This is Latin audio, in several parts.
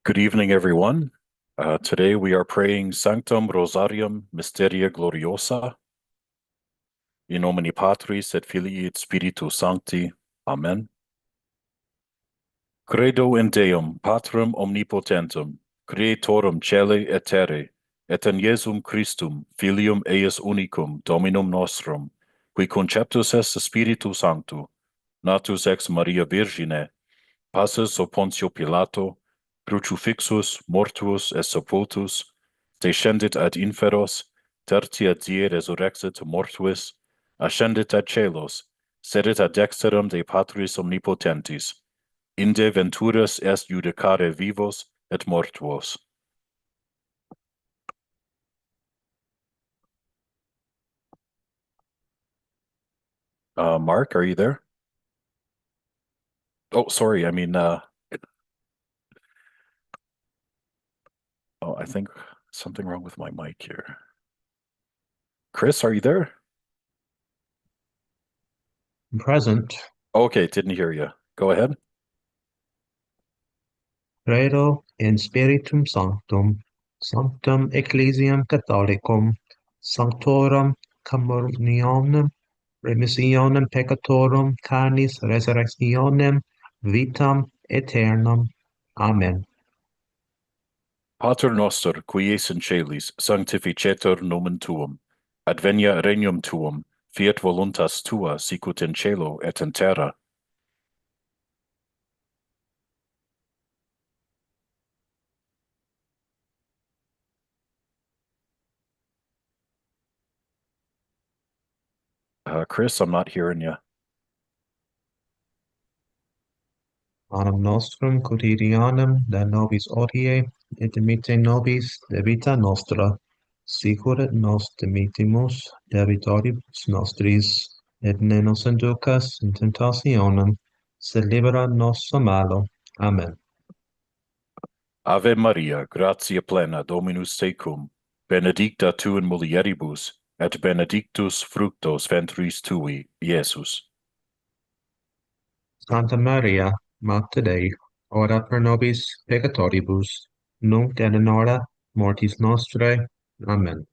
Good evening, everyone. Today we are praying Sanctum Rosarium Mysteria Gloriosa. In nomine Patris et Filii et Spiritus Sancti. Amen. Credo in Deum, Patrem omnipotentem, Creatorum caeli et terrae, et in Iesum Christum, Filium eius unicum, Dominum nostrum, qui conceptus est Spiritus Sancto, natus ex Maria Virgine, passus ob Pontio Pilato, crucifixus, mortuus et sepultus, descendit ad inferos, tertia die resurrexit mortuis, ascendit ad caelos, sedit ad dexteram de Patris omnipotentis, inde venturas est judicare vivos et mortuos. Mark, are you there? Oh, sorry, I think something wrong with my mic here. Chris, are you there? I'm present. Okay, didn't hear you. Go ahead. Credo in Spiritum Sanctum, Sanctum Ecclesiam Catholicum, Sanctorum Communionem, Remissionem Peccatorum, Canis Resurrectionem, Vitam Aeternam. Amen. Pater noster, qui es in caelis, sanctificetur nomen tuum, advenia regnum tuum, fiat voluntas tua sicut in caelo et in terra. Chris, I'm not hearing you. Anam nostrum quotidianum da nobis odie, et dimitte nobis debita nostra, sicur et nos dimittimus debitoribus nostris, et ne nos inducas in tentationem, sed libera nos a malo. Amen. Ave Maria, gratia plena, Dominus tecum, benedicta tu in mulieribus, et benedictus fructus ventris tui, Iesus. Santa Maria, Mater Dei, ora pro nobis peccatoribus, nunc et in hora mortis nostrae. Amen.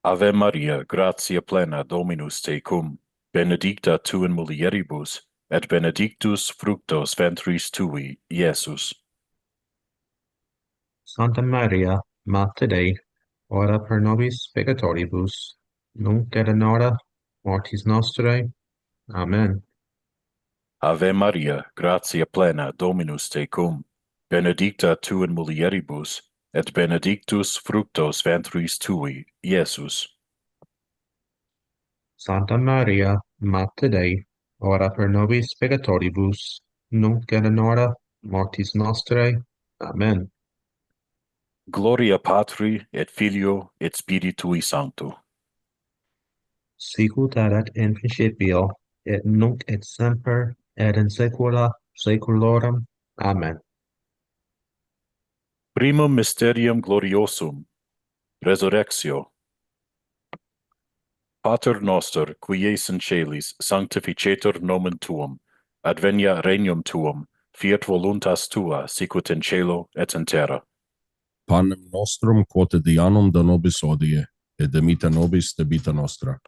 Ave Maria, gratia plena, Dominus tecum, benedicta tu in mulieribus, et benedictus fructus ventris tui, Iesus. Santa Maria, Mater Dei, ora pro nobis peccatoribus, nunc et in hora mortis nostrae. Amen. Ave Maria, gratia plena, Dominus tecum, benedicta tu in mulieribus, et benedictus fructus ventris tui, Iesus. Santa Maria, Mater Dei, ora pro nobis peccatoribus, nunc et in hora mortis nostrae. Amen. Gloria Patri, et Filio, et Spiritui Sancto. Sicut erat in principio, et nunc et semper, et in saecula saeculorum. Amen. Primum mysterium gloriosum, resurrectio. Pater noster, qui es in caelis, sanctificetur nomen tuum, advenia regnum tuum, fiat voluntas tua, sicut in caelo et in terra. Panem nostrum quotidianum da nobis odie, et dimitte nobis debita nostra.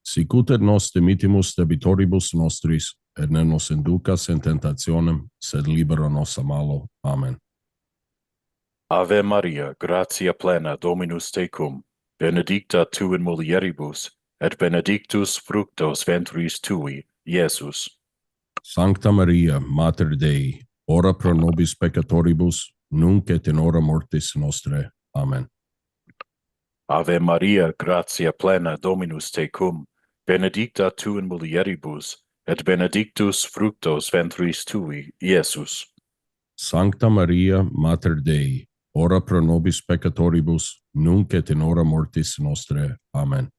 Sicut et nos dimittimus debitoribus nostris, et ne nos inducas in tentationem, sed libera nos a malo. Amen. Ave Maria, gratia plena, Dominus tecum, benedicta tu in mulieribus, et benedictus fructus ventris tui, Iesus. Sancta Maria, Mater Dei, ora pro nobis peccatoribus, nunc et in hora mortis nostrae. Amen. Ave Maria, gratia plena, Dominus tecum, benedicta tu in mulieribus, et benedictus fructus ventris tui, Iesus. Sancta Maria, Mater Dei, ora pro nobis peccatoribus, nunc et in hora mortis nostrae. Amen.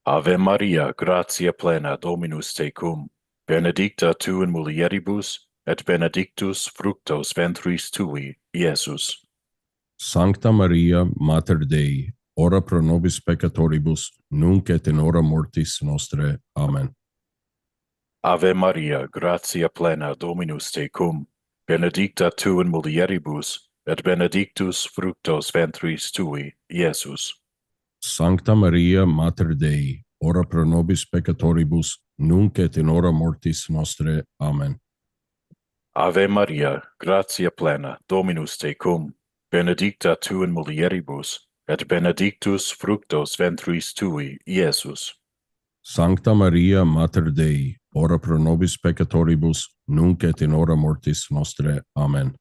Ave Maria, gratia plena, Dominus tecum, benedicta tu in mulieribus, et benedictus fructus ventris tui, Iesus. Sancta Maria, Mater Dei, ora pro nobis peccatoribus, nunc et in hora mortis nostrae. Amen. Ave Maria, gratia plena, Dominus tecum, benedicta tu in mulieribus, et benedictus fructus ventris tui, Iesus. Sancta Maria, Mater Dei, ora pro nobis peccatoribus, nunc et in hora mortis nostre. Amen. Ave Maria, gratia plena, Dominus tecum, benedicta tu in mulieribus, et benedictus fructus ventris tui, Iesus. Sancta Maria, Mater Dei, ora pro nobis peccatoribus, nunc et in hora mortis nostre. Amen.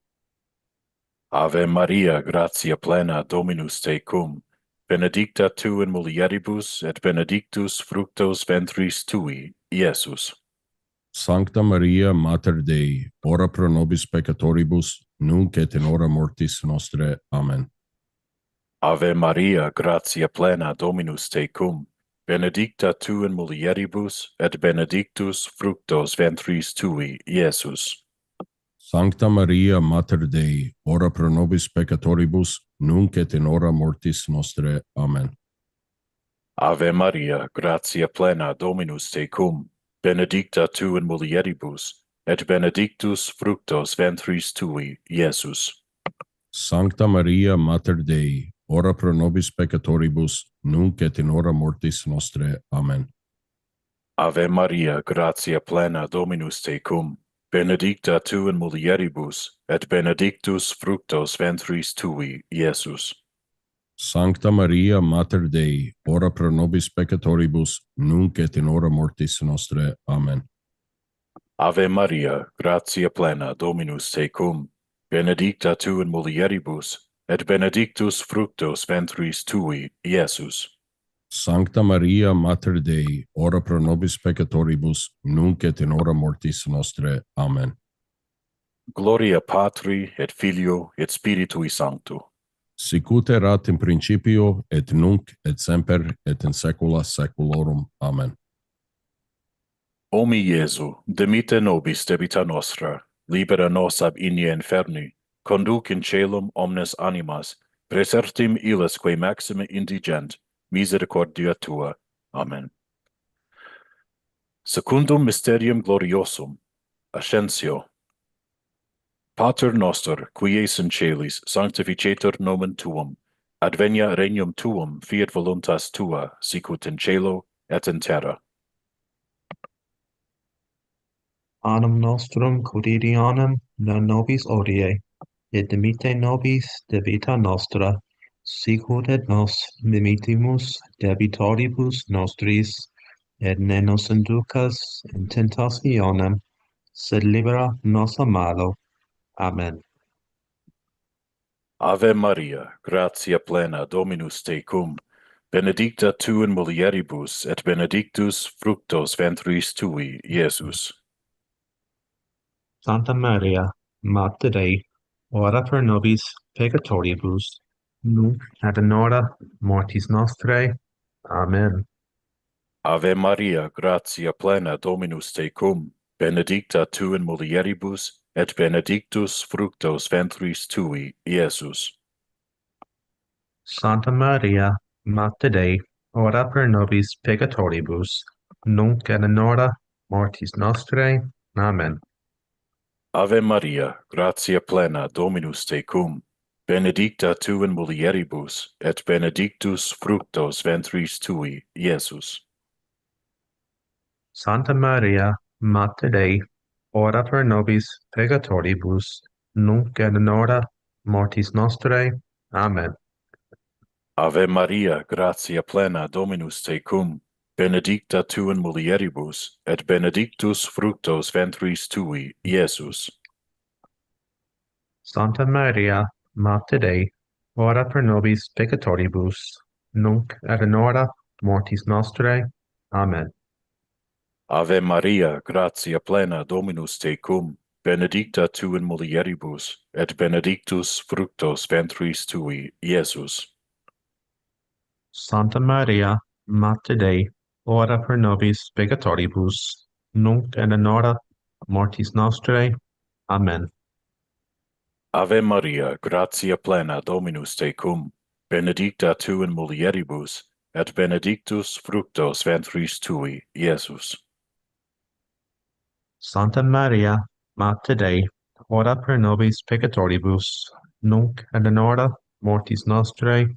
Ave Maria, gratia plena, Dominus tecum, benedicta tu in mulieribus, et benedictus fructus ventris tui, Iesus. Sancta Maria, Mater Dei, ora pro nobis peccatoribus, nunc et in hora mortis nostre. Amen. Ave Maria, gratia plena, Dominus tecum, benedicta tu in mulieribus, et benedictus fructus ventris tui, Iesus. Sancta Maria, Mater Dei, ora pro nobis peccatoribus, nunc et in hora mortis nostre. Amen. Ave Maria, gratia plena, Dominus tecum, benedicta tu in mulieribus, et benedictus fructus ventris tui, Iesus. Sancta Maria, Mater Dei, ora pro nobis peccatoribus, nunc et in hora mortis nostre. Amen. Ave Maria, gratia plena, Dominus tecum, benedicta tu in mulieribus, et benedictus fructus ventris tui, Iesus. Sancta Maria, Mater Dei, ora pro nobis peccatoribus, nunc et in hora mortis nostre. Amen. Ave Maria, gratia plena, Dominus tecum, benedicta tu in mulieribus, et benedictus fructus ventris tui, Iesus. Sancta Maria, Mater Dei, ora pro nobis peccatoribus, nunc et in hora mortis nostre. Amen. Gloria Patri, et Filio, et Spiritui Sancto. Sic ut erat in principio, et nunc, et semper, et in saecula saeculorum. Amen. O mi Iesu, demite nobis debita nostra, libera nos ab inie inferni, conduc in caelum omnes animas, presertim illes quae maxime indigent, misericordia tua. Amen. Secundum mysterium gloriosum, Ascensio. Pater noster, qui es in caelis, sanctificetur nomen tuum, advenia regnum tuum, fiat voluntas tua, sicut in caelo et in terra. Anum nostrum quotidianum da nobis odie, et dimite nobis debita nostra, sicut et nos dimitimus debitoribus nostris, et ne nos inducas in tentationem, sed libera nos a malo. Amen. Ave Maria, gratia plena, Dominus tecum, benedicta tu in mulieribus, et benedictus fructus ventris tui, Iesus. Santa Maria, Mater Dei, ora pro nobis peccatoribus, nunc et in hora mortis nostrae. Amen. Ave Maria, gratia plena, Dominus tecum, benedicta tu in mulieribus, et benedictus fructus ventris tui, Iesus. Santa Maria, Mater Dei, ora pro nobis peccatoribus, nunc et in hora mortis nostrae. Amen. Ave Maria, gratia plena, Dominus tecum, benedicta tu in mulieribus, et benedictus fructus ventris tui, Iesus. Santa Maria, Mater Dei, ora pro nobis peccatoribus, nunc et in hora mortis nostrae. Amen. Ave Maria, gratia plena, Dominus tecum, benedicta tu in mulieribus, et benedictus fructus ventris tui, Iesus. Santa Maria, Mater Dei, ora pro nobis peccatoribus, nunc et in hora mortis nostrae. Amen. Ave Maria, gratia plena, Dominus tecum, benedicta tu in mulieribus, et benedictus fructus ventris tui, Iesus. Santa Maria, Mater Dei, ora pro nobis peccatoribus, nunc et in hora mortis nostrae. Amen. Ave Maria, gratia plena, Dominus tecum, benedicta tu in mulieribus, et benedictus fructus ventris tui, Iesus. Santa Maria, Mater Dei, ora pro nobis peccatoribus, nunc et in hora mortis nostrae.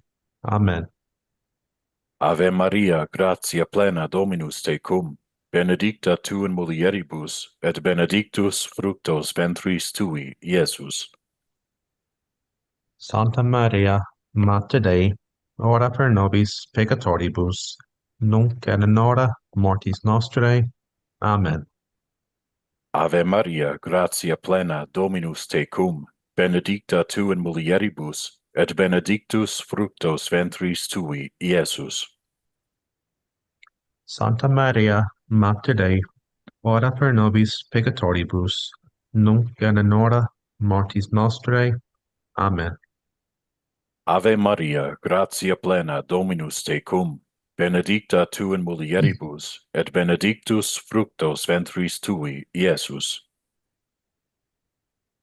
Amen. Ave Maria, gratia plena Dominus tecum, benedicta tu in mulieribus, et benedictus fructus ventris tui, Iesus. Santa Maria, Mater Dei, ora pro nobis peccatoribus, nunc et in hora mortis nostrae. Amen. Ave Maria, gratia plena Dominus tecum, benedicta tu in mulieribus, et benedictus fructus ventris tui, Iesus. Santa Maria, Mater Dei, ora pro nobis peccatoribus, nunc et in hora mortis nostrae. Amen. Ave Maria, gratia plena Dominus tecum, benedicta tu in mulieribus, et benedictus fructus ventris tui, Iesus.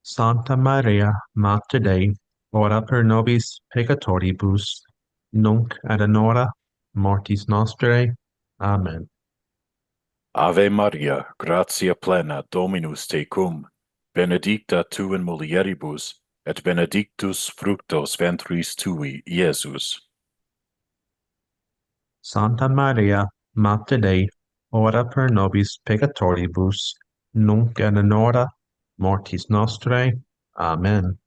Santa Maria, Mater Dei, ora pro nobis peccatoribus, nunc et in hora mortis nostrae. Amen. Ave Maria, gratia plena Dominus tecum, benedicta tu in mulieribus, et benedictus fructus ventris tui, Iesus. Santa Maria, Mater Dei, ora pro nobis peccatoribus, nunc et in hora mortis nostrae. Amen.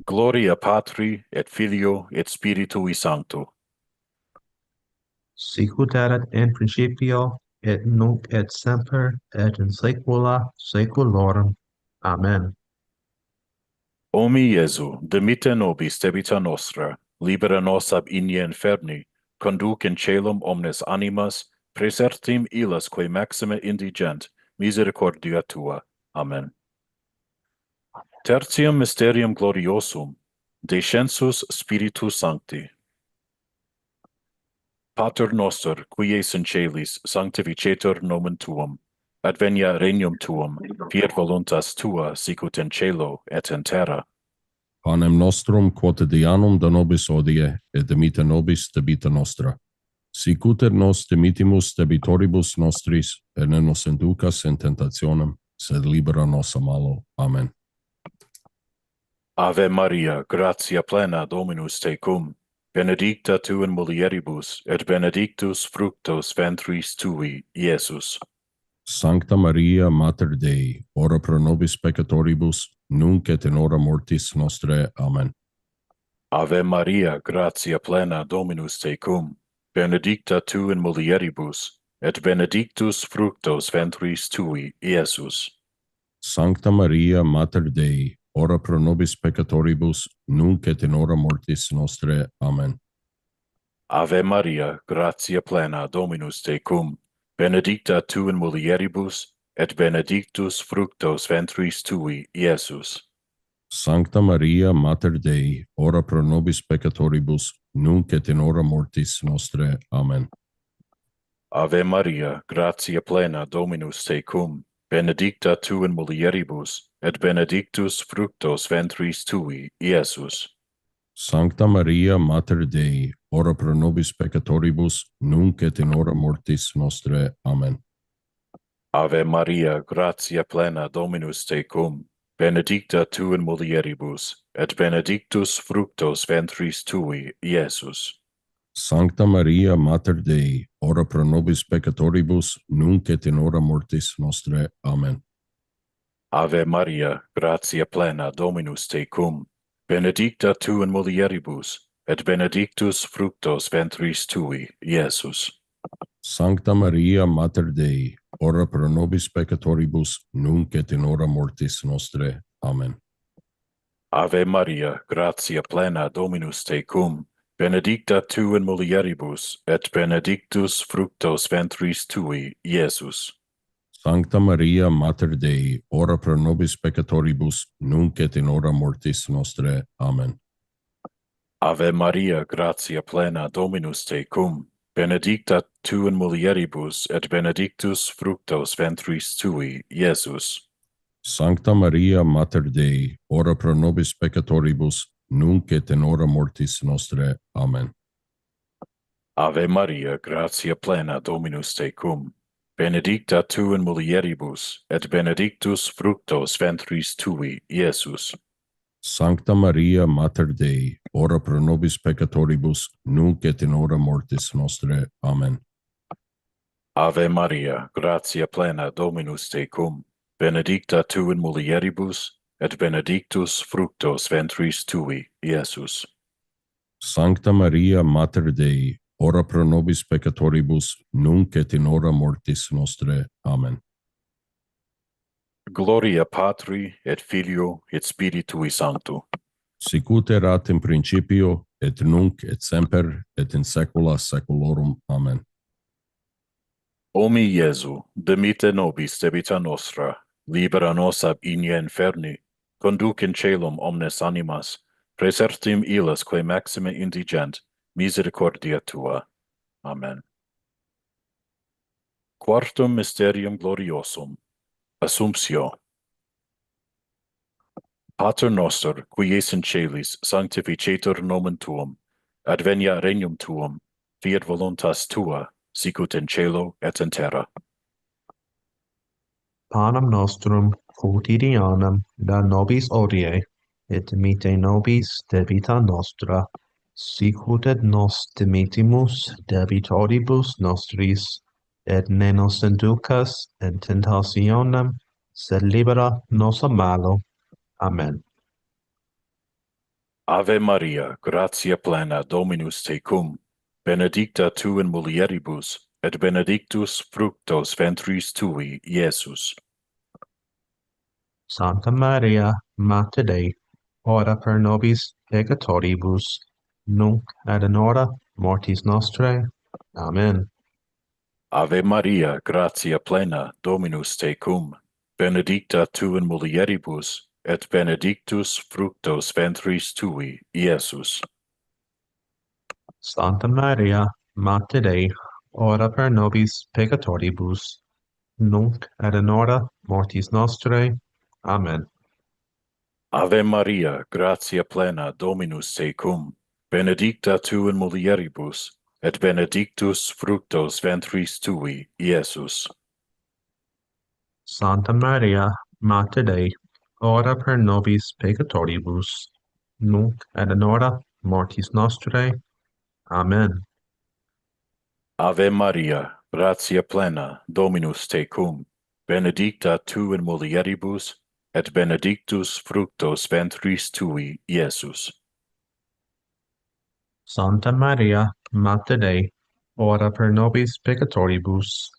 Gloria Patri, et Filio, et Spiritui Sancto. Sicut erat in principio, et nunc et semper, et in saecula saeculorum. Amen. O mi Iesu, dimite nobis debita nostra, libera nos ab igne inferni, conduc in caelum omnes animas, praesertim illas quae maxime indigent, misericordia tua. Amen. Tertium mysterium gloriosum, descensus Spiritus Sancti. Pater noster, qui es in caelis, sanctificetur nomen tuum, advenia regnum tuum, fiat voluntas tua, sicut in caelo et in terra. Panem nostrum quotidianum da nobis odie, et dimite nobis debita nostra. Sicut et nos dimitimus debitoribus nostris, et ne nos inducas in tentationem, sed libera nos a malo. Amen. Ave Maria, gratia plena Dominus tecum, benedicta tu in mulieribus, et benedictus fructus ventris tui, Iesus. Sancta Maria, Mater Dei, ora pro nobis peccatoribus, nunc et in hora mortis nostrae. Amen. Ave Maria, gratia plena Dominus tecum, benedicta tu in mulieribus, et benedictus fructus ventris tui, Iesus. Sancta Maria, Mater Dei, ora pro nobis peccatoribus, nunc et in hora mortis nostrae. Amen. Ave Maria, gratia plena Dominus tecum, benedicta tu in mulieribus, et benedictus fructus ventris tui, Iesus. Sancta Maria, Mater Dei, ora pro nobis peccatoribus, nunc et in hora mortis nostrae. Amen. Ave Maria, gratia plena Dominus tecum, benedicta tu in mulieribus, et benedictus fructus ventris tui, Iesus. Sancta Maria, Mater Dei, ora pro nobis peccatoribus, nunc et in hora mortis nostrae. Amen. Ave Maria, gratia plena Dominus tecum, benedicta tu in mulieribus, et benedictus fructus ventris tui, Iesus. Sancta Maria, Mater Dei, ora pro nobis peccatoribus, nunc et in hora mortis nostrae. Amen. Ave Maria, gratia plena Dominus tecum, benedicta tu in mulieribus, et benedictus fructus ventris tui, Iesus. Sancta Maria, Mater Dei, ora pro nobis peccatoribus, nunc et in hora mortis nostrae. Amen. Ave Maria, gratia plena Dominus tecum, benedicta tu in mulieribus, et benedictus fructus ventris tui, Iesus. Sancta Maria, Mater Dei, ora pro nobis peccatoribus, nunc et in hora mortis nostrae. Amen. Ave Maria, gratia plena Dominus tecum, benedicta tu in mulieribus, et benedictus fructus ventris tui, Iesus. Sancta Maria, Mater Dei, ora pro nobis peccatoribus, nunc et in hora mortis nostrae. Amen. Ave Maria, gratia plena Dominus tecum, benedicta tu in mulieribus, et benedictus fructus ventris tui, Iesus. Sancta Maria, Mater Dei, ora pro nobis peccatoribus, nunc et in hora mortis nostrae. Amen. Ave Maria, gratia plena Dominus tecum, benedicta tu in mulieribus, et benedictus fructus ventris tui, Iesus. Sancta Maria, Mater Dei, ora pro nobis peccatoribus, nunc et in hora mortis nostrae. Amen. Gloria Patri, et Filio, et Spiritui Sancto. Sic ut erat in principio, et nunc et semper, et in saecula saeculorum. Amen. O mi Iesu, demite nobis debita nostra, libera nos ab igne inferni, conduc in caelum omnes animas, praesertim illas quae maxime indigent, misericordia tua. Amen. Quartum mysterium gloriosum, Assumptio. Pater noster, qui es in caelis, sanctificetur nomen tuum, advenia regnum tuum, fiat voluntas tua, sicut in caelo et in terra. Panem nostrum quotidianum da nobis odie, et dimitte nobis debita nostra, sicut et nos dimittimus debitoribus nostris, et ne nos inducas in tentationem, sed libera nos a malo. Amen. Ave Maria, gratia plena Dominus tecum, benedicta tu in mulieribus, et benedictus fructus ventris tui, Iesus. Santa Maria, Mater Dei, ora pro nobis peccatoribus, nunc et in hora mortis nostrae. Amen. Ave Maria, gratia plena Dominus tecum, benedicta tu in mulieribus, et benedictus fructus ventris tui, Iesus. Santa Maria, Mater Dei, ora pro nobis peccatoribus, nunc et in hora mortis nostrae. Amen. Ave Maria, gratia plena Dominus tecum, benedicta tu in mulieribus, et benedictus fructus ventris tui, Iesus. Santa Maria, Mater Dei, ora pro nobis peccatoribus, nunc et in hora mortis nostrae. Amen. Ave Maria, gratia plena, Dominus tecum, benedicta tu in mulieribus, et benedictus fructus ventris tui, Iesus. Santa Maria, Mater Dei, ora pro nobis peccatoribus,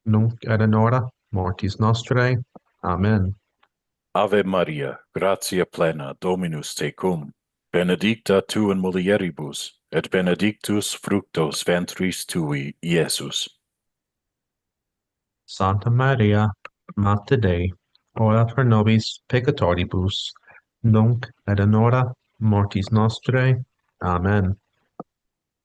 nunc et in hora mortis nostrae. Amen. Ave Maria, gratia plena, Dominus tecum, benedicta tu in mulieribus, et benedictus fructus ventris tui, Iesus. Santa Maria, Mater Dei, ora pro nobis peccatoribus, nunc et in hora mortis nostrae. Amen.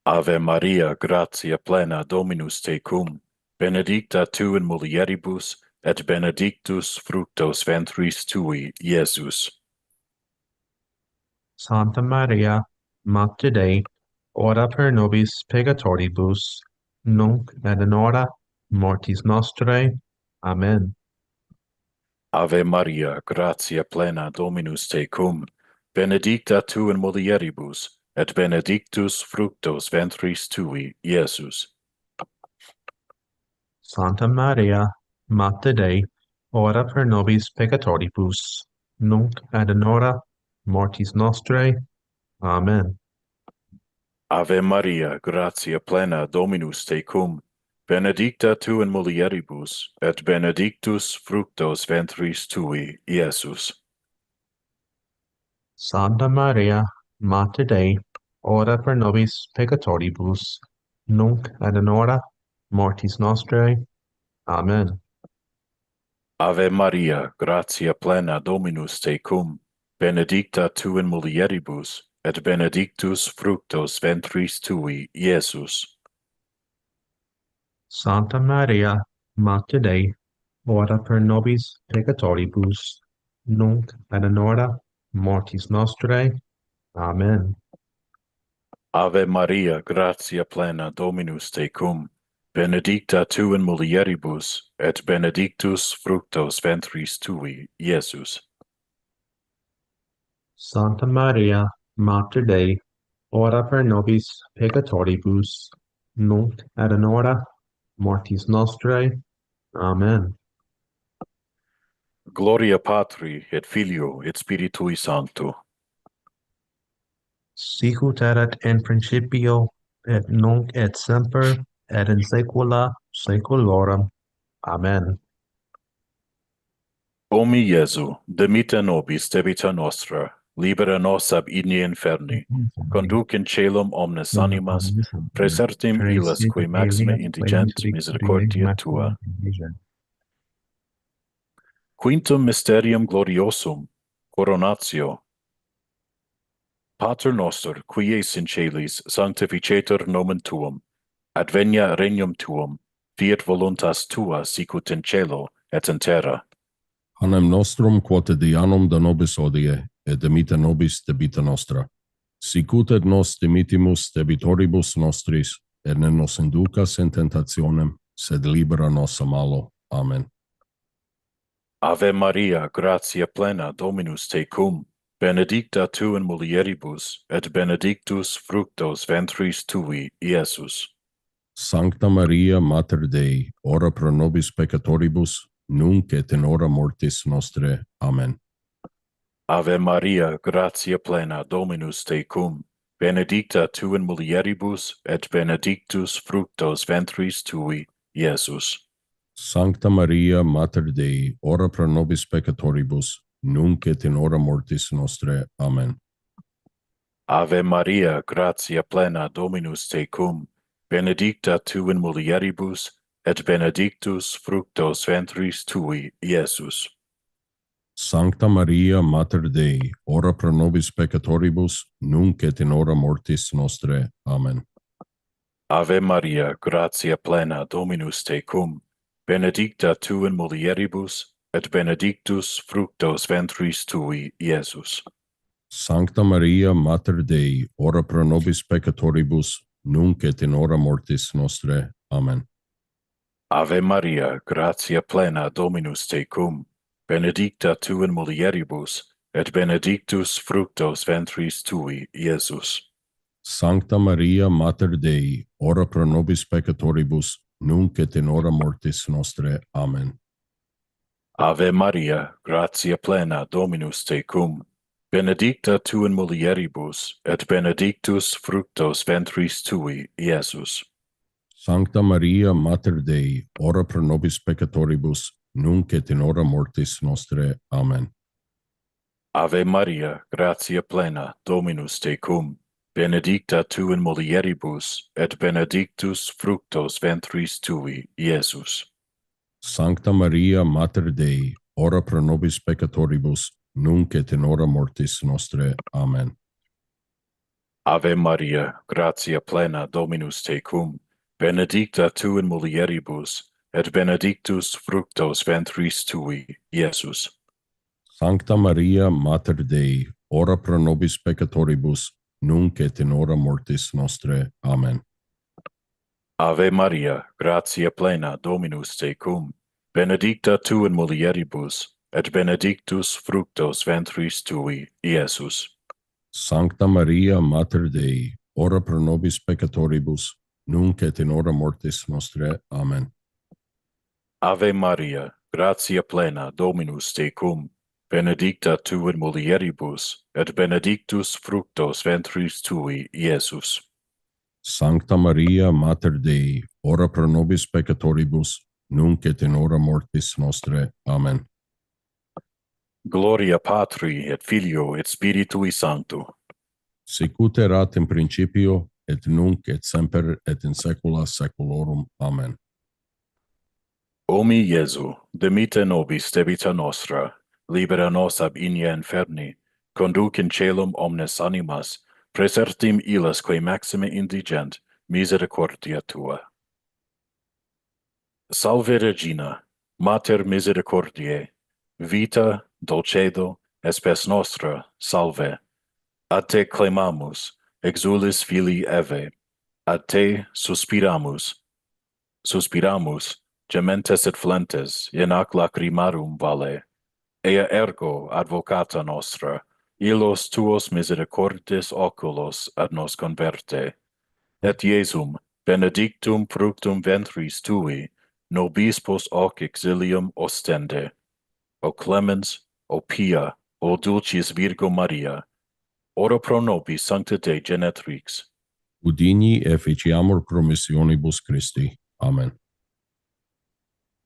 Ave Maria, gratia plena, Dominus tecum, benedicta tu in mulieribus, et benedictus fructus ventris tui, Iesus. Santa Maria, Mater Dei, ora pro nobis peccatoribus, nunc et in hora mortis nostrae. Amen. Ave Maria, gratia plena, Dominus tecum, benedicta tu in mulieribus, et benedictus fructus ventris tui, Iesus. Santa Maria, Mater Dei, ora pro nobis peccatoribus, nunc et in hora mortis nostrae. Amen. Ave Maria, gratia plena, Dominus tecum, benedicta tu in mulieribus, et benedictus fructus ventris tui, Iesus. Santa Maria, Mater Dei, ora pro nobis peccatoribus, nunc et in hora mortis nostrae. Amen. Ave Maria, gratia plena, Dominus tecum, benedicta tu in mulieribus, et benedictus fructus ventris tui, Iesus. Santa Maria, Mater Dei, ora pro nobis peccatoribus, nunc et in hora mortis nostrae. Amen. Ave Maria, gratia plena, Dominus tecum, benedicta tu in mulieribus, et benedictus fructus ventris tui, Iesus. Santa Maria, Mater Dei, ora pro nobis peccatoribus, nunc et in hora mortis nostrae. Amen. Gloria Patri et Filio et Spiritui Sancto. Sicut erat in principio, et nunc et semper, et in saecula saeculorum. Amen. O mi Iesu, demite nobis debita nostra, libera nos ab igni inferni, conduc in caelum omnes animas, praesertim illas qui maxime indigent misericordia tua. Quintum mysterium gloriosum, coronatio. Pater noster, qui es in caelis, sanctificetur nomen tuum, advenia regnum tuum, fiat voluntas tua sicut in cielo et in terra. Panem nostrum quotidianum da nobis odie, et dimite nobis debita nostra. Sicut et nos dimitimus debitoribus nostris, et ne nos inducas in tentationem, sed libera nos a malo. Amen. Ave Maria, gratia plena, Dominus tecum, benedicta tu in mulieribus, et benedictus fructus ventris tui, Iesus. Sancta Maria, Mater Dei, ora pro nobis peccatoribus, nunc et in hora mortis nostrae. Amen. Ave Maria, gratia plena, Dominus tecum, benedicta tu in mulieribus, et benedictus fructus ventris tui, Iesus. Sancta Maria, Mater Dei, ora pro nobis peccatoribus, nunc et in hora mortis nostrae. Amen. Ave Maria, gratia plena, Dominus tecum, benedicta tu in mulieribus, et benedictus fructus ventris tui, Iesus. Sancta Maria, Mater Dei, ora pro nobis peccatoribus, nunc et in hora mortis nostrae. Amen. Ave Maria, gratia plena, Dominus tecum, benedicta tu in mulieribus, et benedictus fructus ventris tui, Iesus. Sancta Maria, Mater Dei, ora pro nobis peccatoribus, nunc et in hora mortis nostrae. Amen. Ave Maria, gratia plena, Dominus tecum, benedicta tu in mulieribus, et benedictus fructus ventris tui, Iesus. Sancta Maria, Mater Dei, ora pro nobis peccatoribus, nunc et in hora mortis nostrae. Amen. Ave Maria, gratia plena, Dominus tecum, benedicta tu in mulieribus, et benedictus fructus ventris tui, Iesus. Sancta Maria, Mater Dei, ora pro nobis peccatoribus, nunc et in hora mortis nostrae. Amen. Ave Maria, gratia plena, Dominus tecum, benedicta tu in mulieribus, et benedictus fructus ventris tui, Iesus. Sancta Maria, Mater Dei, ora pro nobis peccatoribus, nunc et in hora mortis nostrae. Amen. Ave Maria, gratia plena, Dominus tecum, benedicta tu in mulieribus, et benedictus fructus ventris tui, Iesus. Sancta Maria, Mater Dei, ora pro nobis peccatoribus, nunc et in hora mortis nostrae. Amen. Ave Maria, gratia plena, Dominus tecum, benedicta tu in mulieribus, et benedictus fructus ventris tui, Iesus. Sancta Maria, Mater Dei, ora pro nobis peccatoribus, nunc et in hora mortis nostrae. Amen. Ave Maria, gratia plena, Dominus tecum, benedicta tu in mulieribus, et benedictus fructus ventris tui, Iesus. Sancta Maria, Mater Dei, ora pro nobis peccatoribus, nunc et in hora mortis nostrae. Amen. Gloria Patri et Filio et Spiritui Sancto. Sicut erat in principio, et nunc et semper et in saecula saeculorum. Amen. O mi Iesu, demite nobis debita nostra, libera nos ab ignia inferni, conduc in caelum omnes animas, praesertim illas quae maxime indigent, misericordia tua. Salve Regina, Mater misericordiae, vita, dulcedo, espes nostra, salve. Ad te clamamus, exulis filii Eve, ad te suspiramus, gementes et flentes, in ac lacrimarum vale. Ea ergo advocata nostra, Illos tuos misericordes oculos ad nos converte, et Iesum, benedictum fructum ventris tui, nobis post hoc exilium ostende. O clemens, o pia, o dulcis Virgo Maria, ora pro nobis sancta Dei genetrix. Udini efficiamur promissionibus Christi. Amen.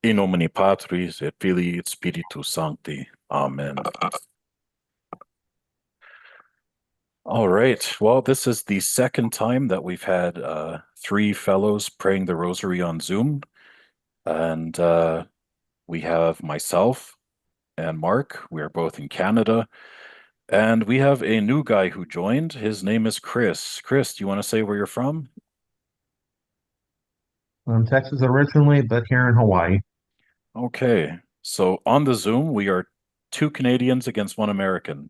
In nomine Patris et Filii et Spiritus Sancti. Amen. All right. Well, this is the second time that we've had 3 fellows praying the Rosary on Zoom. And we have myself and Mark. We are both in Canada. And we have a new guy who joined. His name is Chris. Chris, do you want to say where you're from? I'm Texas originally, but here in Hawaii. Okay. So on the Zoom, we are 2 Canadians against 1 American.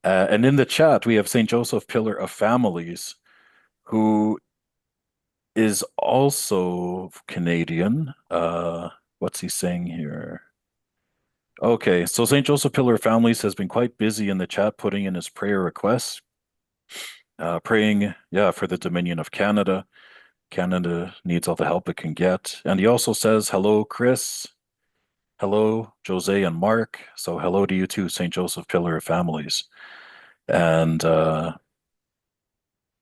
And in the chat, we have St. Joseph, Pillar of Families, who is also Canadian. What's he saying here? Okay, so St. Joseph, Pillar of Families has been quite busy in the chat putting in his prayer requests, praying, for the Dominion of Canada. Canada needs all the help it can get. And he also says, hello, Chris. Hello, Jose and Mark. So hello to you too, St. Joseph, Pillar of Families. And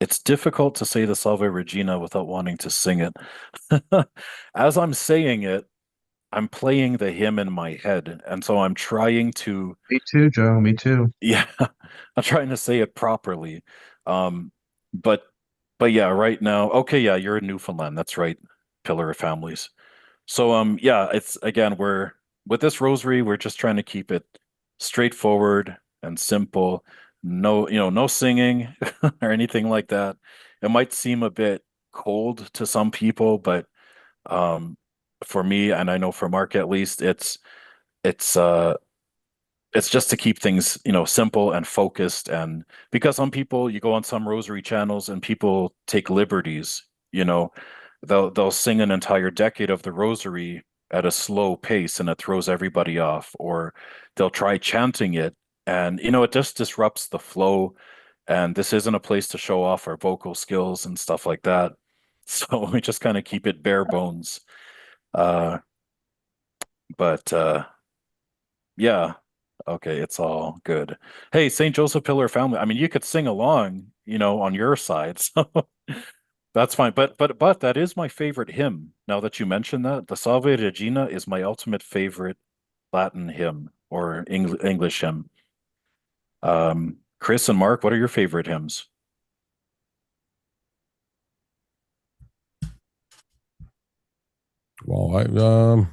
it's difficult to say the Salve Regina without wanting to sing it. As I'm saying it, I'm playing the hymn in my head. And so I'm trying to, Me too, Joe. Me too. yeah, I'm trying to say it properly. But yeah, right now, okay, yeah, you're in Newfoundland. That's right, Pillar of Families. So it's again, we're with this rosary, we're just trying to keep it straightforward and simple. No, no singing or anything like that. It might seem a bit cold to some people, but for me, and I know for Mark at least, it's it's just to keep things, simple and focused. And because some people, you go on some rosary channels and people take liberties, they'll sing an entire decade of the rosary at a slow pace and it throws everybody off, or they'll try chanting it and it just disrupts the flow. And this isn't a place to show off our vocal skills and stuff like that. So we just kind of keep it bare bones. But yeah. Okay, it's all good. Hey, St. Joseph Pillar Family. I mean, you could sing along, on your side, so that's fine. But that is my favorite hymn. Now that you mention that, the Salve Regina is my ultimate favorite Latin hymn or English hymn. Chris and Mark, what are your favorite hymns? Well,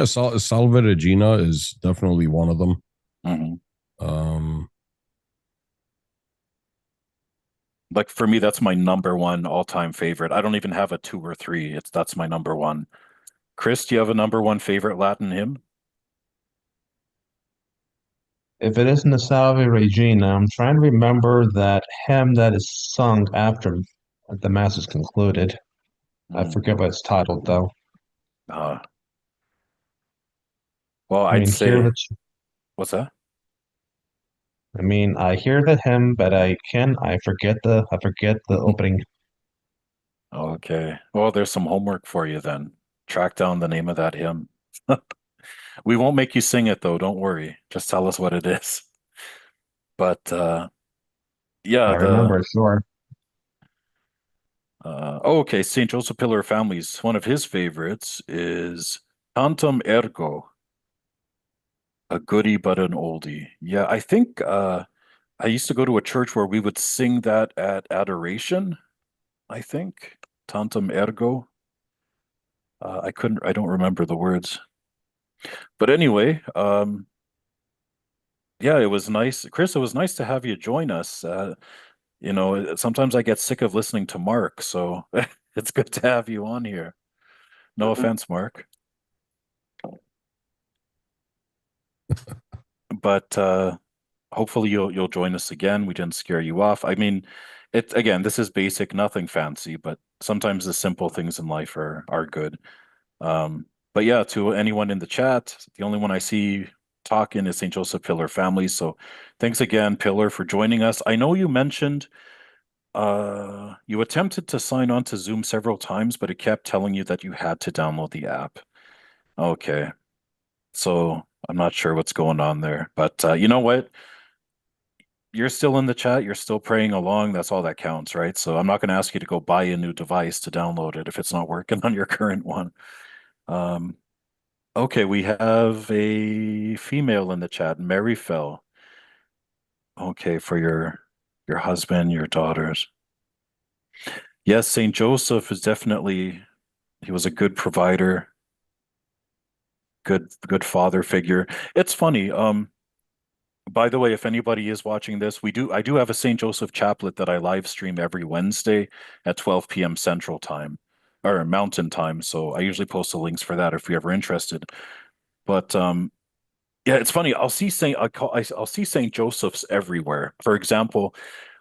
Salve Regina is definitely one of them. Mhm. Um, Like for me, that's my number one all-time favorite. I don't even have a 2 or 3. That's my number one. Chris, do you have a number one favorite Latin hymn? If it isn't the Salve Regina, I'm trying to remember that hymn that is sung after the Mass is concluded. I Mm. forget what it's titled, though. Uh, well, I I'd mean, say, what's that? I hear the hymn, but I forget the opening. Okay. Well, there's some homework for you then. Track down the name of that hymn. We won't make you sing it though, don't worry. Just tell us what it is. But I yeah, remember it, sure. okay, St. Joseph Pillar of Families, one of his favorites is Tantum Ergo, a goodie but an oldie. Yeah, I think I used to go to a church where we would sing that at adoration, I think. Tantum Ergo. I don't remember the words. But anyway, yeah, it was nice. Chris, it was nice to have you join us. Sometimes I get sick of listening to Mark, so it's good to have you on here. No offense, Mark. But hopefully you'll join us again. We didn't scare you off. I mean, this is basic, nothing fancy, but sometimes the simple things in life are good. But yeah, to anyone in the chat, the only one I see talking is St. Joseph Pillar family. So thanks again, Pillar, for joining us. I know you mentioned you attempted to sign on to Zoom several times, but it kept telling you that you had to download the app. Okay. So I'm not sure what's going on there, but you know what? You're still in the chat. You're still praying along. That's all that counts, right? So I'm not going to ask you to go buy a new device to download it if it's not working on your current one. Okay, we have a female in the chat, Mary Fell. Okay, for your husband, your daughters. Yes, Saint Joseph is definitely, he was a good provider, good father figure. It's funny. By the way, if anybody is watching this, I do have a Saint Joseph chaplet that I live stream every Wednesday at 12 p.m. Central Time or Mountain Time. So I usually post the links for that if you're ever interested. But yeah, it's funny. I'll see Saint Joseph's everywhere. For example,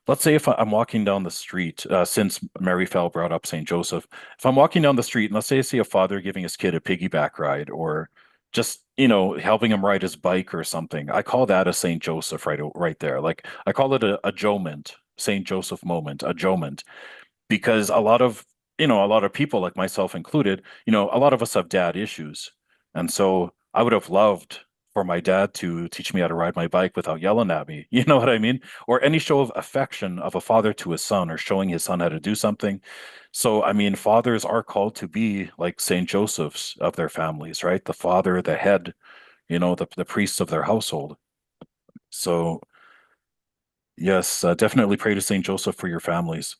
let's say if I'm walking down the street, since Mary Fell brought up Saint Joseph, if I'm walking down the street and let's say I see a father giving his kid a piggyback ride or just, helping him ride his bike or something, I call that a Saint Joseph right there. Like I call it a Joement, Saint Joseph moment, a Joement, because a lot of people like myself included, a lot of us have dad issues. And so I would have loved for my dad to teach me how to ride my bike without yelling at me. You know what I mean? Or any show of affection of a father to his son or showing his son how to do something. So, I mean, fathers are called to be like Saint Joseph's of their families, right? The father, the head, the priests of their household. So, yes, definitely pray to Saint Joseph for your families.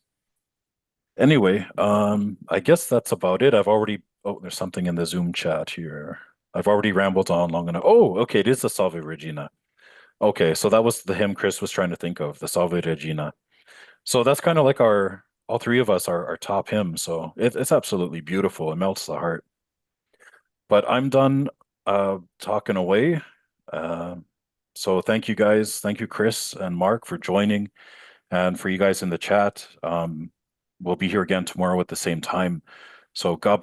Anyway, I guess that's about it. There's something in the Zoom chat here. I've already rambled on long enough. Oh, okay, it is the Salve Regina. Okay, so that was the hymn Chris was trying to think of, the Salve Regina. So that's kind of like all three of us, our top hymn. So it's absolutely beautiful. It melts the heart. But I'm done talking away. Uh, so thank you guys. Thank you, Chris and Mark, for joining. And for you guys in the chat, we'll be here again tomorrow at the same time. So God